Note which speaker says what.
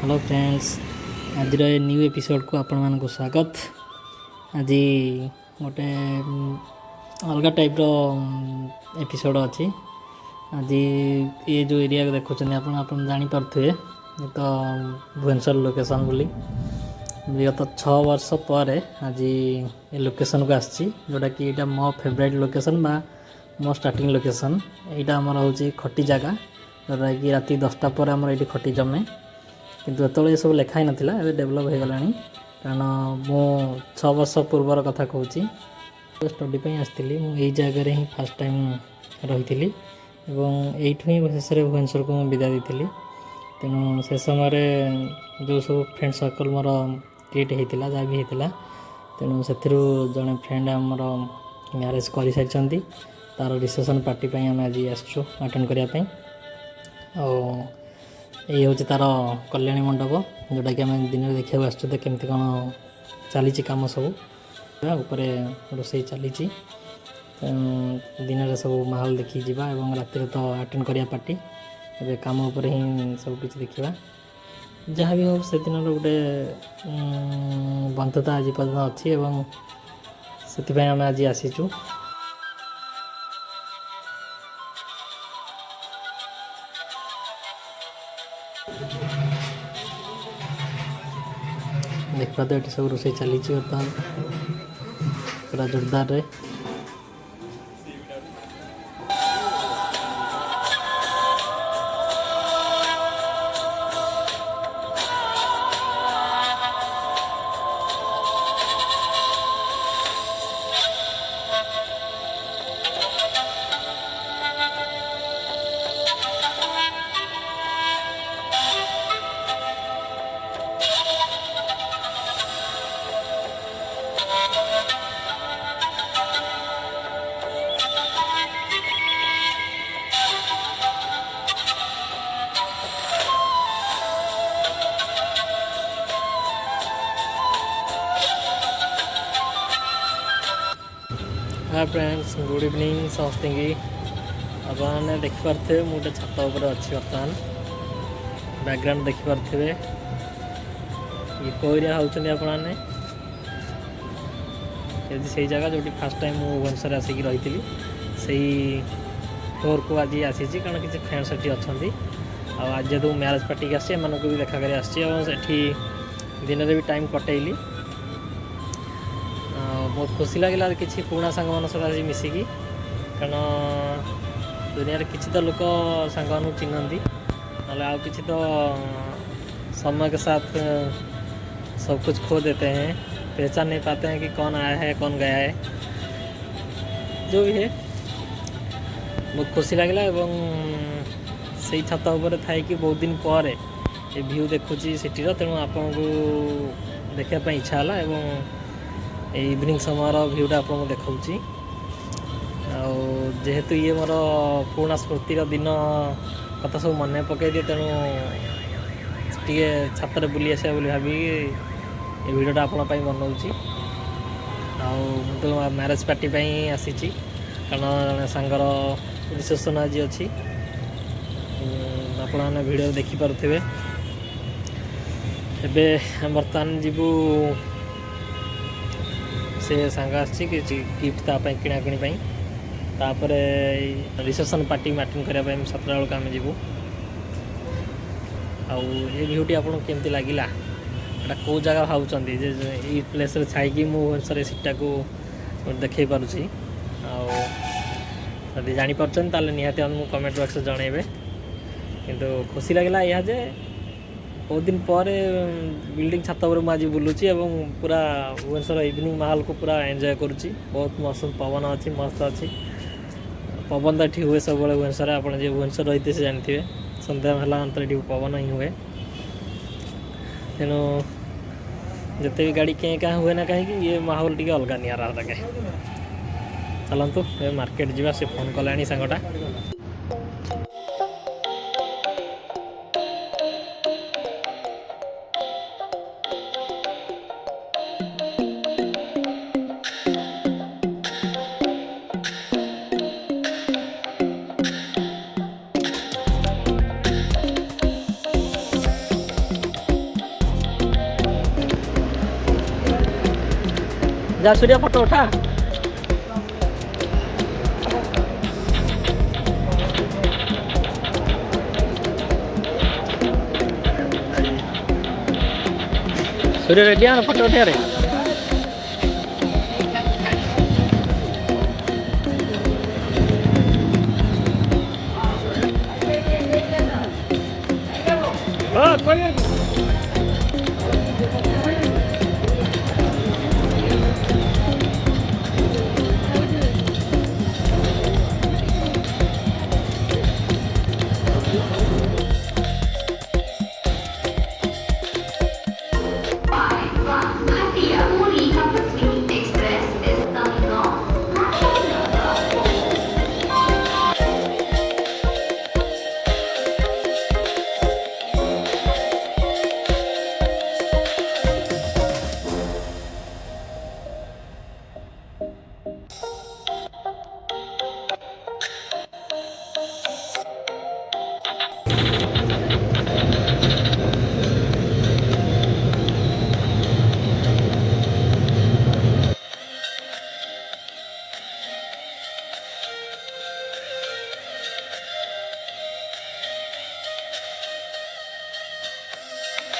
Speaker 1: Hello friends, आज new episode को आपण मानक स्वागत। आज गोटे अलग टाइप एपिसोड अच्छी। आज ये जो एरिया देखुं आप जापे तो भुवनेश्वर लोकेशन बोली विगत 6 वर्ष पर आज ये लोकेशन को आसी जोटा कि यहाँ मो फेवरेट लोकेशन बा मो स्टार्टिंग लोकेशन। यहाँ आमर हूँ खटी जगह जोटा कि राति 10टा पर आमर ये खटी जमे किंतु ये सब लिखाई नाला ए डेभलप हो गला कारण मु 6 वर्ष पूर्वर कथा कहूँ स्टडी आसती यही जगह ही फास्ट टाइम रही एठू ही शेष भुवनेश्वर को विदा दी। तेणु से समय जो सब फ्रेंड सर्कल मोर क्रिएट होता जहाँ भी होता तेणु से जड़े फ्रेंड आमर मैरेज कर सारी तार रिसेप्शन पार्टी आम आज आसचु अटेंड करने ये हूँ तार कल्याणी मंडप जोटा कि आम दिन में देखा आसचु केमती कौन चली कम सब ऊपर रोसे चली दिन में सब माहौल देखी जावा और राति तो अटेंड करिया पार्टी ए कम उपर ही सब किसी देखा जहाँ भी हो से दिन गोटे बंधुता आज पर्यटन अच्छी से आम आज आसीचु। देखा तो ये सब रोसे चली बर्तमान पूरा जोरदार रे। हाय फ्रेंड्स, गुड इवनिंग समस्त की आपने देखिपे मुझे छत उपर अच्छी बर्तमान बैकग्राउंड देखिपे ये कौ एरिया होती आपने से जगह जो फास्ट टाइम मुझे भुवनेश्वर आसिक रही से फ्लोर को आज आसी कारण किसी फ्रेंड्स ये अच्छा आज जेहतु मैरेज पार्टी की आसी को भी देखा कर आसी दिन में भी टाइम कटेली बहुत खुशी लगे कि पुराना सांग मान सहित आज मिसिकी कारण दुनिया किसी तो लोक सांग चिन्हती ना आ किसी तो समय के साथ सब कुछ खो देते हैं, पहचान नहीं पाते हैं कि कौन आया है कौन गया है। जो भी है बहुत खुशी लगे से छत उपर थाई कि बहुत दिन पर ये व्यू देखुची सिटीर तेणु आपन को देखापी इच्छा है इवनिंग समय भ्यूटा आपको देखा जेहेतु ये मोर पुराना स्मृतिर दिन कथा सब मन पकई दिए तेणु टे छात्र बुली आसा भावी ये भिडियोटा आपण बनाऊँगी तो मैरेज पार्टी आसी कारण जड़े सांगर रिसेप्शन आज अच्छी आपण मैंने भिडियो देखिपे। एवं बर्तमान जीवु से सांग आसी गिफ्ट तापाई किणा किणी तापर रिसेप्शन पार्टी अटेंड करने 7टा बेलू आम जीवु ये भिडियोटी आपको केमती लगिला एटा कौ जगह भावुंट ये प्लेस छाई मुझे सीटा को देखे पारुची आदि जापार निहाती आमको कमेंट बॉक्स जनइबे किंतु खुशी लगे यह जे बहुत दिन पर बिल्डिंग छत पर मुझे बुलूची पूरा भुवनेश्वर इवनिंग माहौल को पूरा एंजॉय करुँची। बहुत मस्त पवन अच्छी मस्त अच्छी पवन तो ये हुए सब भुवनेश्वर आप भुवनेश्वर रही से जानते सन्ध्या है पवन ही हुए तेणु जिते भी गाड़ी क्या क्या हुए ना कहीं ये माहौल टी अलग निरा लगे। चलतु मार्केट जावा से फोन कला सांगटा। जा सूर्या फोटो उठा। सूर्य रेडी है ना फोटो उठा रे।
Speaker 2: हाँ कोई